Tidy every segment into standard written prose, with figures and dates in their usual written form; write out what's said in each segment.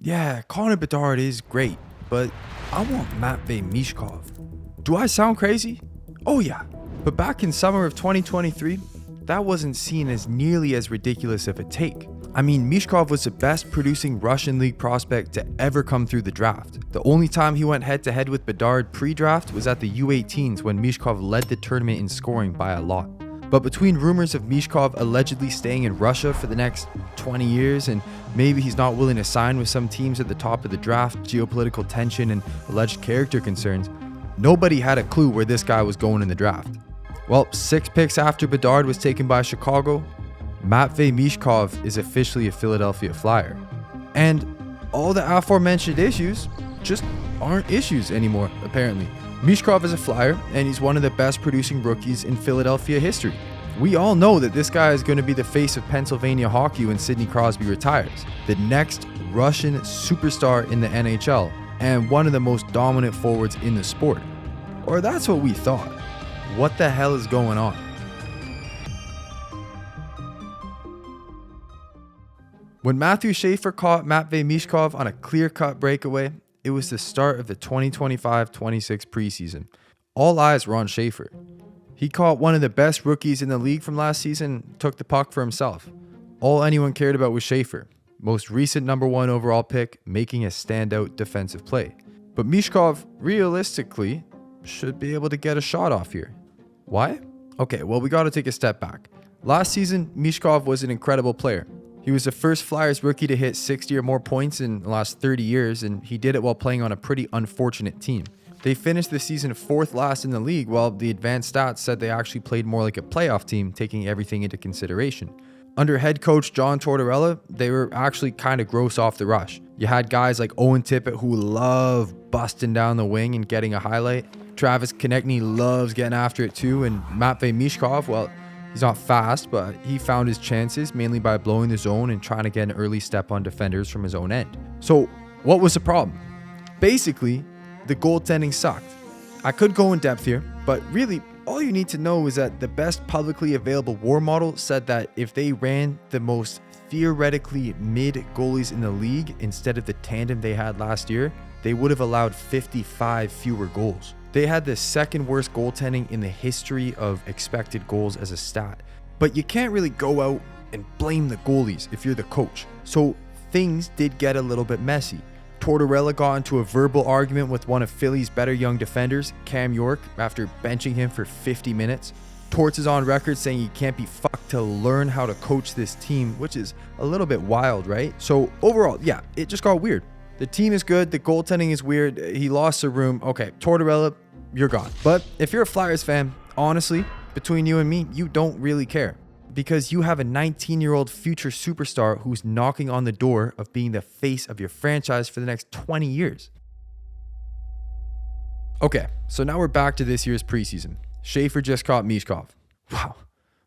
Yeah, Connor Bedard is great, but I want Matvei Michkov. Do I sound crazy? Oh yeah, but back in summer of 2023, that wasn't seen as nearly as ridiculous of a take. I mean, Mishkov was the best producing Russian league prospect to ever come through the draft. The only time he went head to head with Bedard pre-draft was at the U18s when Mishkov led the tournament in scoring by a lot. But between rumors of Mishkov allegedly staying in Russia for the next 20 years and maybe he's not willing to sign with some teams at the top of the draft, geopolitical tension and alleged character concerns, nobody had a clue where this guy was going in the draft. Well, 6 picks after Bedard was taken by Chicago, Matvei Michkov is officially a Philadelphia Flyer. And all the aforementioned issues just aren't issues anymore, apparently. Mishkov is a Flyer, and he's one of the best producing rookies in Philadelphia history. We all know that this guy is going to be the face of Pennsylvania hockey when Sidney Crosby retires, the next Russian superstar in the NHL, and one of the most dominant forwards in the sport. Or that's what we thought. What the hell is going on? When Matthew Schaefer caught Matvei Michkov on a clear-cut breakaway, it was the start of the 2025-26 preseason. All eyes were on Schaefer. He caught one of the best rookies in the league from last season, took the puck for himself. All anyone cared about was Schaefer, most recent number 1 overall pick, making a standout defensive play. But Mishkov, realistically, should be able to get a shot off here. Why? Okay, well, we got to take a step back. Last season, Mishkov was an incredible player. He was the first Flyers rookie to hit 60 or more points in the last 30 years, and he did it while playing on a pretty unfortunate team. They finished the season 4th last in the league, while the advanced stats said they actually played more like a playoff team, taking everything into consideration. Under head coach John Tortorella, they were actually kind of gross off the rush. You had guys like Owen Tippett who love busting down the wing and getting a highlight. Travis Konechny loves getting after it too, and Matvei Michkov, well, he's not fast, but he found his chances mainly by blowing the zone and trying to get an early step on defenders from his own end. So what was the problem? Basically, the goaltending sucked. I could go in depth here, but really all you need to know is that the best publicly available WAR model said that if they ran the most theoretically mid goalies in the league instead of the tandem they had last year, they would have allowed 55 fewer goals. They had the second worst goaltending in the history of expected goals as a stat. But you can't really go out and blame the goalies if you're the coach. So things did get a little bit messy. Tortorella got into a verbal argument with one of Philly's better young defenders, Cam York, after benching him for 50 minutes. Torts is on record saying he can't be fucked to learn how to coach this team, which is a little bit wild, right? So overall, yeah, it just got weird. The team is good, the goaltending is weird, he lost the room. Okay, Tortorella, you're gone. But if you're a Flyers fan, honestly, between you and me, you don't really care. Because you have a 19-year-old future superstar who's knocking on the door of being the face of your franchise for the next 20 years. Okay, so now we're back to this year's preseason. Schaefer just caught Mishkov. Wow,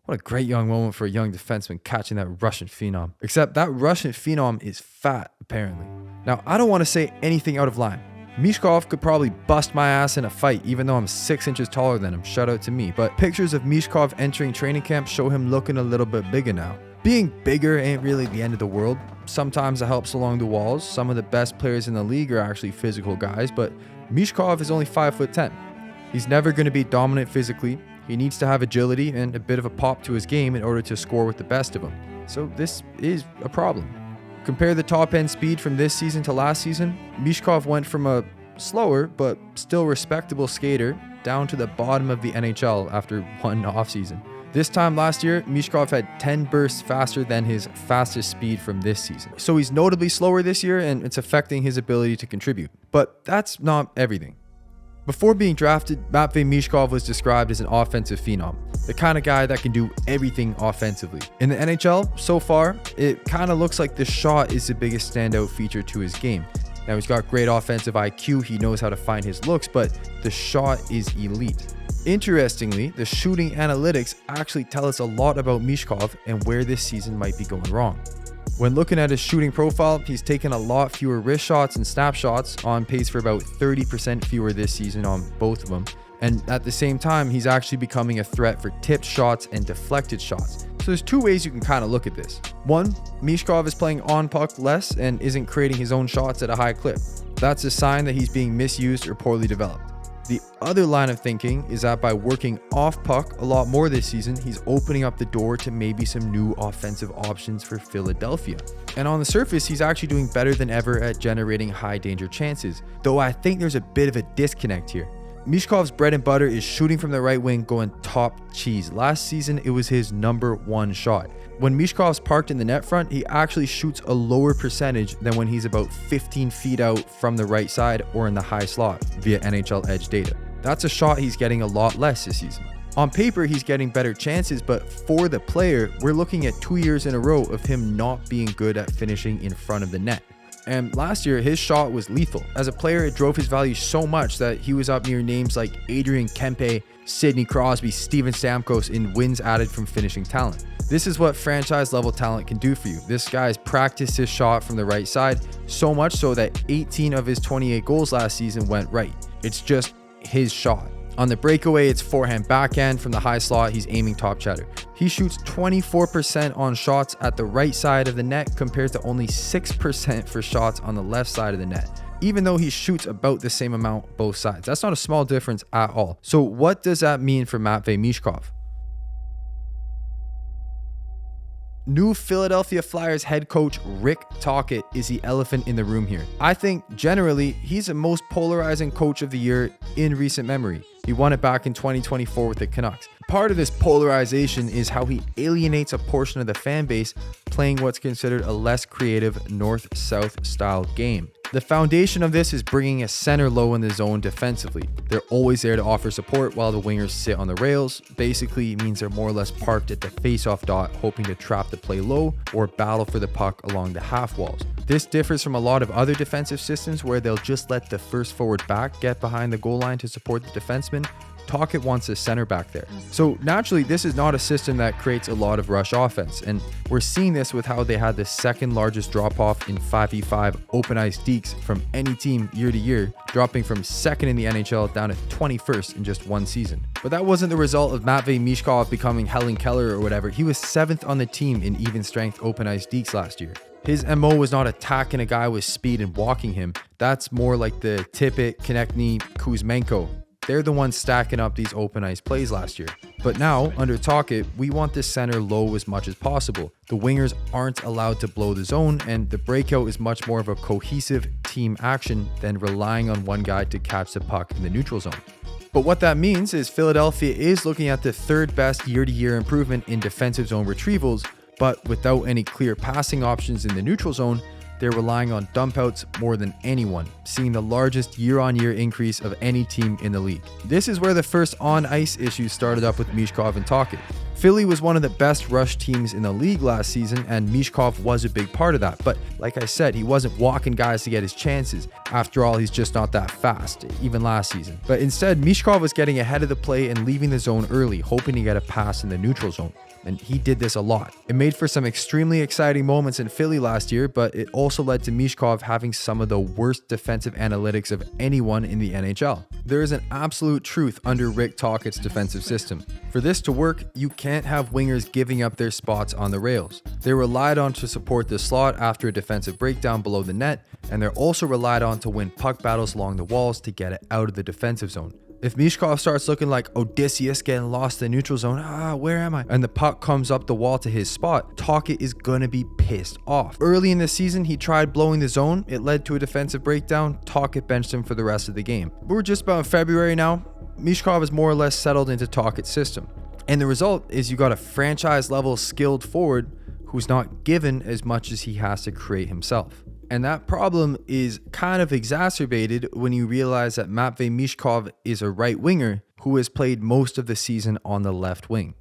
what a great young moment for a young defenseman catching that Russian phenom. Except that Russian phenom is fat, apparently. Now, I don't want to say anything out of line. Mishkov could probably bust my ass in a fight even though I'm 6 inches taller than him, shout out to me, but pictures of Mishkov entering training camp show him looking a little bit bigger now. Being bigger ain't really the end of the world. Sometimes it helps along the walls. Some of the best players in the league are actually physical guys, but Mishkov is only 5'10". He's never going to be dominant physically. He needs to have agility and a bit of a pop to his game in order to score with the best of them. So this is a problem. Compare the top end speed from this season to last season, Mishkov went from a slower but still respectable skater down to the bottom of the NHL after one offseason. This time last year, Mishkov had 10 bursts faster than his fastest speed from this season. So he's notably slower this year and it's affecting his ability to contribute. But that's not everything. Before being drafted, Matvei Michkov was described as an offensive phenom, the kind of guy that can do everything offensively. In the NHL, so far, it kind of looks like the shot is the biggest standout feature to his game. Now, he's got great offensive IQ, he knows how to find his looks, but the shot is elite. Interestingly, the shooting analytics actually tell us a lot about Mishkov and where this season might be going wrong. When looking at his shooting profile, he's taken a lot fewer wrist shots and snapshots, on pace for about 30% fewer this season on both of them. And at the same time, he's actually becoming a threat for tipped shots and deflected shots. So there's two ways you can kind of look at this. One, Mishkov is playing on puck less and isn't creating his own shots at a high clip. That's a sign that he's being misused or poorly developed. The other line of thinking is that by working off puck a lot more this season, he's opening up the door to maybe some new offensive options for Philadelphia. And on the surface, he's actually doing better than ever at generating high danger chances, though I think there's a bit of a disconnect here. Mishkov's bread and butter is shooting from the right wing, going top cheese. Last season, it was his #1 shot. When Mishkov's parked in the net front, he actually shoots a lower percentage than when he's about 15 feet out from the right side or in the high slot via NHL Edge data. That's a shot he's getting a lot less this season. On paper, he's getting better chances, but for the player, we're looking at 2 years in a row of him not being good at finishing in front of the net. And last year, his shot was lethal. As a player, it drove his value so much that he was up near names like Adrian Kempe, Sidney Crosby, Steven Stamkos in wins added from finishing talent. This is what franchise level talent can do for you. This guy's practiced his shot from the right side, so much so that 18 of his 28 goals last season went right. It's just his shot. On the breakaway, it's forehand backhand. From the high slot, he's aiming top cheddar. He shoots 24% on shots at the right side of the net compared to only 6% for shots on the left side of the net, even though he shoots about the same amount both sides. That's not a small difference at all. So what does that mean for Matvei Michkov? New Philadelphia Flyers head coach Rick Tocchet is the elephant in the room here. I think generally he's the most polarizing coach of the year in recent memory. He won it back in 2024 with the Canucks. Part of this polarization is how he alienates a portion of the fan base playing what's considered a less creative north-south style game. The foundation of this is bringing a center low in the zone defensively. They're always there to offer support while the wingers sit on the rails. Basically, it means they're more or less parked at the face-off dot, hoping to trap the play low or battle for the puck along the half walls. This differs from a lot of other defensive systems where they'll just let the first forward back get behind the goal line to support the defenseman. Tocchet wants a center back there. So naturally, this is not a system that creates a lot of rush offense. And we're seeing this with how they had the second largest drop off in 5v5 open ice dekes from any team year to year, dropping from second in the NHL down to 21st in just one season. But that wasn't the result of Matvei Michkov becoming Helen Keller or whatever. He was 7th on the team in even strength open ice dekes last year. His MO was not attacking a guy with speed and walking him. That's more like the Tippett, Konechny, Kuzmenko. They're the ones stacking up these open ice plays last year. But now, under Tocchet, we want the center low as much as possible. The wingers aren't allowed to blow the zone, and the breakout is much more of a cohesive team action than relying on one guy to catch the puck in the neutral zone. But what that means is Philadelphia is looking at the third best year-to-year improvement in defensive zone retrievals, but without any clear passing options in the neutral zone, they're relying on dump outs more than anyone, seeing the largest year-on-year increase of any team in the league. This is where the first on-ice issues started up with Mishkov and Tocchet. Philly was one of the best rush teams in the league last season, and Mishkov was a big part of that. But like I said, he wasn't walking guys to get his chances. After all, he's just not that fast, even last season. But instead, Mishkov was getting ahead of the play and leaving the zone early, hoping to get a pass in the neutral zone. And he did this a lot. It made for some extremely exciting moments in Philly last year, but it also led to Mishkov having some of the worst defensive analytics of anyone in the NHL. There is an absolute truth under Rick Tocchet's defensive system. For this to work, you can't have wingers giving up their spots on the rails. They're relied on to support the slot after a defensive breakdown below the net, and they're also relied on to win puck battles along the walls to get it out of the defensive zone. If Mishkov starts looking like Odysseus getting lost in the neutral zone, where am I? And the puck comes up the wall to his spot, Tocchet is gonna be pissed off. Early in the season, he tried blowing the zone. It led to a defensive breakdown. Tocchet benched him for the rest of the game. We're just about in February now. Mishkov is more or less settled into Tocchet's system. And the result is you got a franchise level skilled forward who's not given as much as he has to create himself. And that problem is kind of exacerbated when you realize that Matvei Michkov is a right winger who has played most of the season on the left wing.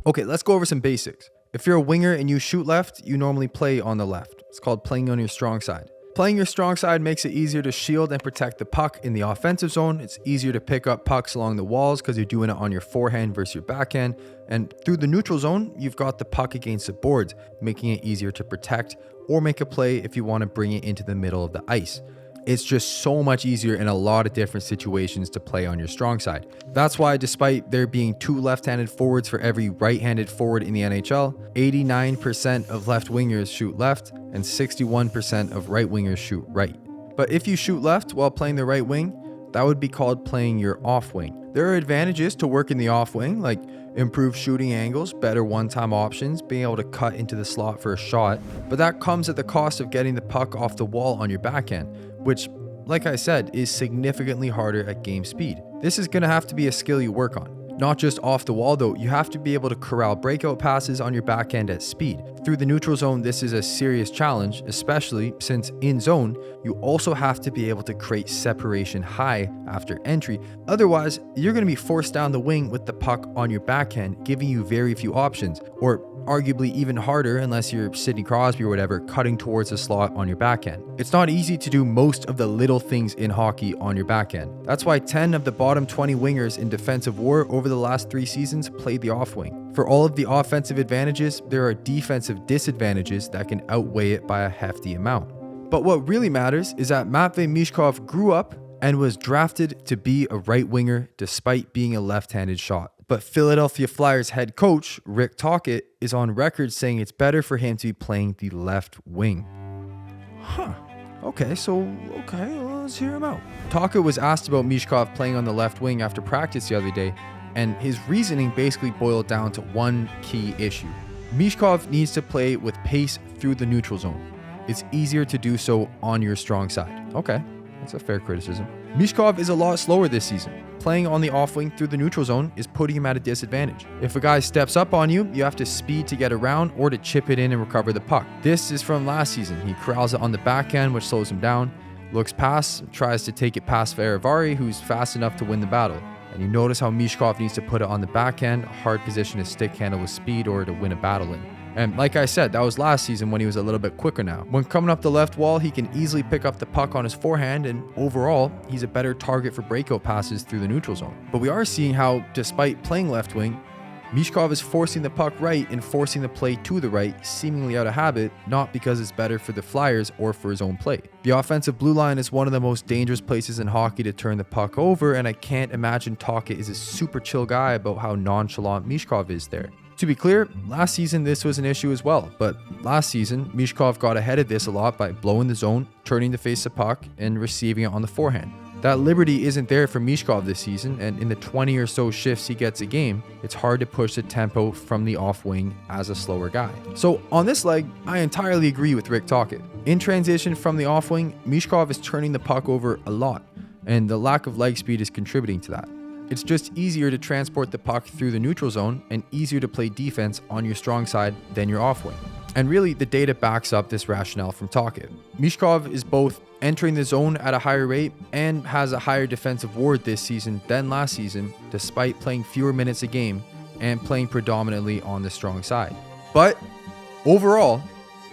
Okay, let's go over some basics. If you're a winger and you shoot left, you normally play on the left. It's called playing on your strong side. Playing your strong side makes it easier to shield and protect the puck in the offensive zone. It's easier to pick up pucks along the walls because you're doing it on your forehand versus your backhand. And through the neutral zone, you've got the puck against the boards, making it easier to protect or make a play if you want to bring it into the middle of the ice. It's just so much easier in a lot of different situations to play on your strong side. That's why despite there being 2 left-handed forwards for every right-handed forward in the NHL, 89% of left wingers shoot left and 61% of right wingers shoot right. But if you shoot left while playing the right wing, that would be called playing your off wing. There are advantages to working the off wing, like improved shooting angles, better one-time options, being able to cut into the slot for a shot, but that comes at the cost of getting the puck off the wall on your backhand, which, like I said, is significantly harder at game speed. This is going to have to be a skill you work on. Not just off the wall though, you have to be able to corral breakout passes on your backhand at speed. Through the neutral zone, this is a serious challenge, especially since in zone, you also have to be able to create separation high after entry. Otherwise, you're going to be forced down the wing with the puck on your backhand, giving you very few options, or arguably even harder unless you're Sidney Crosby or whatever, cutting towards the slot on your backhand. It's not easy to do most of the little things in hockey on your backhand. That's why 10 of the bottom 20 wingers in defensive war over the last 3 seasons played the off wing. For all of the offensive advantages, there are defensive disadvantages that can outweigh it by a hefty amount. But what really matters is that Matvei Michkov grew up and was drafted to be a right winger despite being a left-handed shot. But Philadelphia Flyers head coach Rick Tocchet is on record saying it's better for him to be playing the left wing. Okay, let's hear him out. Tocchet was asked about Mishkov playing on the left wing after practice the other day, and his reasoning basically boiled down to one key issue. Mishkov needs to play with pace through the neutral zone. It's easier to do so on your strong side. Okay, that's a fair criticism. Mishkov is a lot slower this season. Playing on the off wing through the neutral zone is putting him at a disadvantage. If a guy steps up on you, you have to speed to get around or to chip it in and recover the puck. This is from last season. He corrals it on the backhand, which slows him down, looks past, tries to take it past Faravari, who's fast enough to win the battle. And you notice how Mishkov needs to put it on the backhand, a hard position to stick handle with speed or to win a battle in. And like I said, that was last season when he was a little bit quicker now. When coming up the left wall, he can easily pick up the puck on his forehand, and overall, he's a better target for breakout passes through the neutral zone. But we are seeing how, despite playing left wing, Mishkov is forcing the puck right and forcing the play to the right, seemingly out of habit, not because it's better for the Flyers or for his own play. The offensive blue line is one of the most dangerous places in hockey to turn the puck over, and I can't imagine Tocchet is a super chill guy about how nonchalant Mishkov is there. To be clear, last season this was an issue as well, but last season, Mishkov got ahead of this a lot by blowing the zone, turning to face the puck, and receiving it on the forehand. That liberty isn't there for Mishkov this season, and in the 20 or so shifts he gets a game, it's hard to push the tempo from the off wing as a slower guy. So on this leg, I entirely agree with Rick Tocchet. In transition from the off wing, Mishkov is turning the puck over a lot, and the lack of leg speed is contributing to that. It's just easier to transport the puck through the neutral zone and easier to play defense on your strong side than your off wing. And really, the data backs up this rationale from Tocchet. Mishkov is both entering the zone at a higher rate and has a higher defensive WAR this season than last season, despite playing fewer minutes a game and playing predominantly on the strong side. But overall,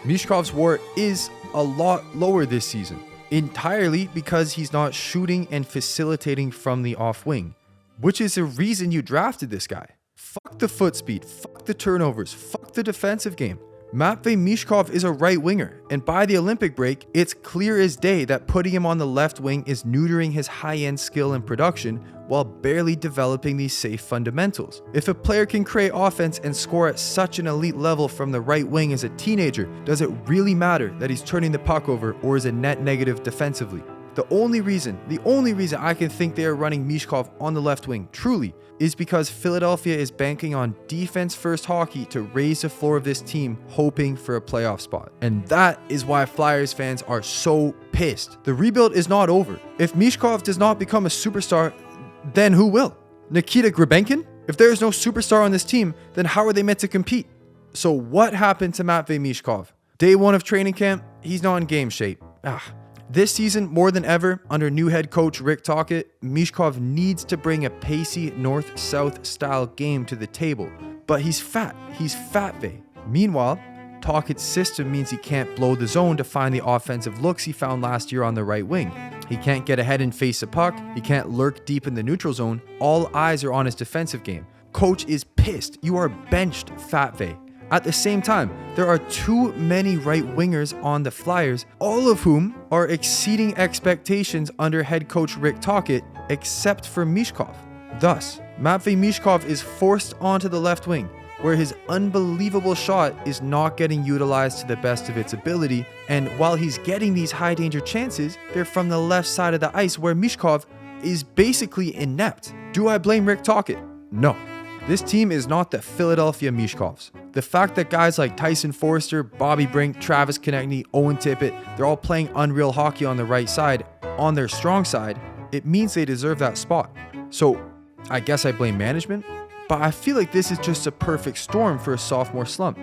Mishkov's WAR is a lot lower this season, entirely because he's not shooting and facilitating from the off wing, which is the reason you drafted this guy. Fuck the foot speed, fuck the turnovers, fuck the defensive game. Matvei Michkov is a right winger, and by the Olympic break, it's clear as day that putting him on the left wing is neutering his high-end skill and production while barely developing these safe fundamentals. If a player can create offense and score at such an elite level from the right wing as a teenager, does it really matter that he's turning the puck over or is a net negative defensively? The only reason I can think they are running Mishkov on the left wing, truly, is because Philadelphia is banking on defense-first hockey to raise the floor of this team, hoping for a playoff spot. And that is why Flyers fans are so pissed. The rebuild is not over. If Mishkov does not become a superstar, then who will? Nikita Gribenkin? If there is no superstar on this team, then how are they meant to compete? So what happened to Matvei Michkov? Day 1 of training camp, he's not in game shape. This season, more than ever, under new head coach Rick Tocchet, Mishkov needs to bring a pacey north-south style game to the table. But he's fat. He's Fatvei. Meanwhile, Tocchet's system means he can't blow the zone to find the offensive looks he found last year on the right wing. He can't get ahead and face a puck. He can't lurk deep in the neutral zone. All eyes are on his defensive game. Coach is pissed. You are benched, Fatvei. At the same time, there are too many right wingers on the Flyers, all of whom are exceeding expectations under head coach Rick Tocchet, except for Mishkov. Thus, Matvei Michkov is forced onto the left wing, where his unbelievable shot is not getting utilized to the best of its ability, and while he's getting these high danger chances, they're from the left side of the ice where Mishkov is basically inept. Do I blame Rick Tocchet? No. This team is not the Philadelphia Mishkovs. The fact that guys like Tyson Forster, Bobby Brink, Travis Konechny, Owen Tippett, they're all playing unreal hockey on the right side, on their strong side, it means they deserve that spot. So I guess I blame management, but I feel like this is just a perfect storm for a sophomore slump.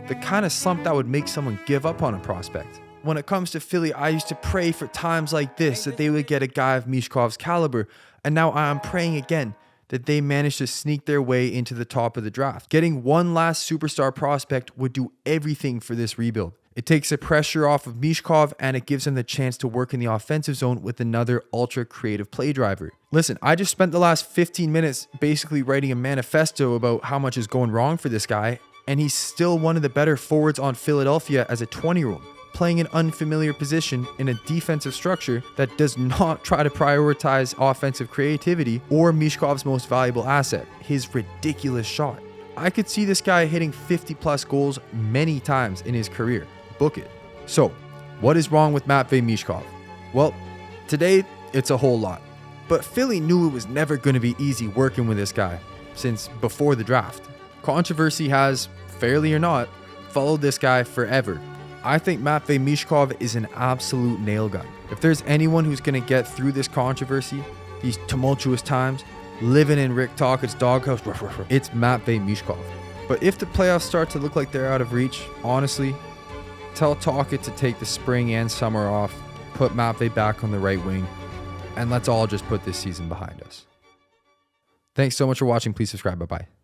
The kind of slump that would make someone give up on a prospect. When it comes to Philly, I used to pray for times like this that they would get a guy of Mishkov's caliber, and now I'm praying again that they managed to sneak their way into the top of the draft. Getting one last superstar prospect would do everything for this rebuild. It takes the pressure off of Mishkov, and it gives him the chance to work in the offensive zone with another ultra creative play driver. Listen, I just spent the last 15 minutes basically writing a manifesto about how much is going wrong for this guy, and he's still one of the better forwards on Philadelphia as a 20-year-old, playing an unfamiliar position in a defensive structure that does not try to prioritize offensive creativity or Mishkov's most valuable asset, his ridiculous shot. I could see this guy hitting 50 plus goals many times in his career. Book it. So, what is wrong with Matvei Michkov? Well, today it's a whole lot. But Philly knew it was never going to be easy working with this guy since before the draft. Controversy has, fairly or not, followed this guy forever. I think Matvei Michkov is an absolute nail gun. If there's anyone who's going to get through this controversy, these tumultuous times, living in Rick Tocchet's doghouse, it's Matvei Michkov. But if the playoffs start to look like they're out of reach, honestly, tell Tocchet to take the spring and summer off, put Matvei back on the right wing, and let's all just put this season behind us. Thanks so much for watching. Please subscribe. Bye-bye.